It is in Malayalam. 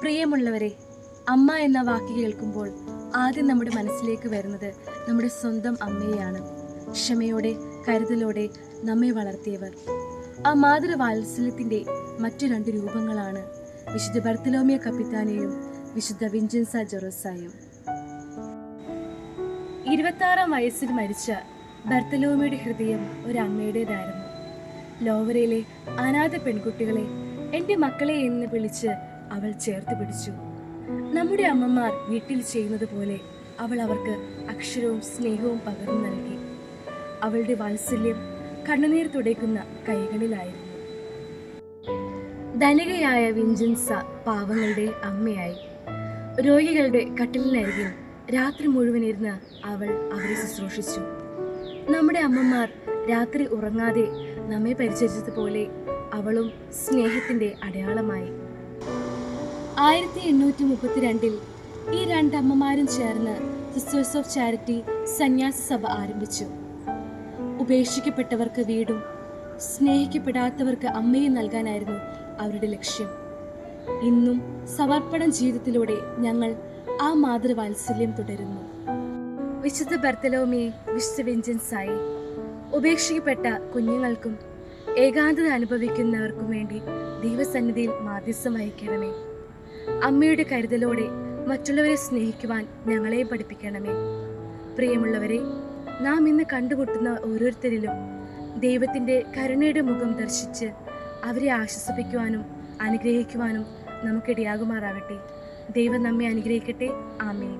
പ്രിയമുള്ളവരെ, അമ്മ എന്ന വാക്ക് കേൾക്കുമ്പോൾ ആദ്യം നമ്മുടെ മനസ്സിലേക്ക് വരുന്നത് നമ്മുടെ സ്വന്തം അമ്മയെയാണ്. ക്ഷമയോടെ കരുതലോടെ നമ്മെ വളർത്തിയവർ. ആ മാതൃവാത്സല്യത്തിൻ്റെ മറ്റു രണ്ട് രൂപങ്ങളാണ് വിശുദ്ധ ബർത്തലോമിയോ കപ്പിത്താനെയും വിശുദ്ധ വിൻസെൻസ ജെറോസായും. 26-ാം വയസ്സിൽ മരിച്ച ബർത്തലോമിയുടെ ഹൃദയം ഒരമ്മയുടേതായിരുന്നു. ലോവരയിലെ അനാഥ പെൺകുട്ടികളെ എൻ്റെ മക്കളെ എന്ന് വിളിച്ച് അവൾ ചേർത്ത് പിടിച്ചു. നമ്മുടെ അമ്മമാർ വീട്ടിൽ ചെയ്യുന്നത് പോലെ അവൾ അവർക്ക് അക്ഷരവും സ്നേഹവും പകർന്നു നൽകി. അവളുടെ വാത്സല്യം കണ്ണുനീർ തുടയ്ക്കുന്ന കൈകളിലായിരുന്നു. ധനികയായ വിൻസെൻസ പാവങ്ങളുടെ അമ്മയായി. രോഗികളുടെ കട്ടിലിനരികിൽ രാത്രി മുഴുവൻ ഇരുന്ന് അവൾ അവരെ ശുശ്രൂഷിച്ചു. നമ്മുടെ അമ്മമാർ രാത്രി ഉറങ്ങാതെ നമ്മെ പരിചരിച്ചതുപോലെ അവളും സ്നേഹത്തിൻ്റെ അടയാളമായി. 1832 ഈ രണ്ടമ്മമാരും ചേർന്ന് സിസ്റ്റേഴ്സ് ഓഫ് ചാരിറ്റി സന്യാസ സഭ ആരംഭിച്ചു. ഉപേക്ഷിക്കപ്പെട്ടവർക്ക് വീടും സ്നേഹിക്കപ്പെടാത്തവർക്ക് അമ്മയും നൽകാനായിരുന്നു അവരുടെ ലക്ഷ്യം. ഇന്നും സമർപ്പണ ജീവിതത്തിലൂടെ ഞങ്ങൾ ആ മാതൃവാത്സല്യം തുടരുന്നു. വിശുദ്ധ ബർത്തലോമിയെ, വിശുദ്ധ വിൻസെൻസായി, ഉപേക്ഷിക്കപ്പെട്ട കുഞ്ഞുങ്ങൾക്കും ഏകാന്തത അനുഭവിക്കുന്നവർക്കും വേണ്ടി ദൈവസന്നിധിയിൽ മാധ്യസ്ഥം വഹിക്കണമേ. അമ്മയുടെ കരുതലോടെ മറ്റുള്ളവരെ സ്നേഹിക്കുവാൻ ഞങ്ങളെ പഠിപ്പിക്കണമേ. പ്രിയമുള്ളവരെ, നാം ഇന്ന് കണ്ടുമുട്ടുന്ന ഓരോരുത്തരിലും ദൈവത്തിൻ്റെ കരുണയുടെ മുഖം ദർശിച്ച് അവരെ ആശ്വസിപ്പിക്കുവാനും അനുഗ്രഹിക്കുവാനും നമുക്കിടയാകുമാറാകട്ടെ. ദൈവം നമ്മെ അനുഗ്രഹിക്കട്ടെ. ആമേൻ.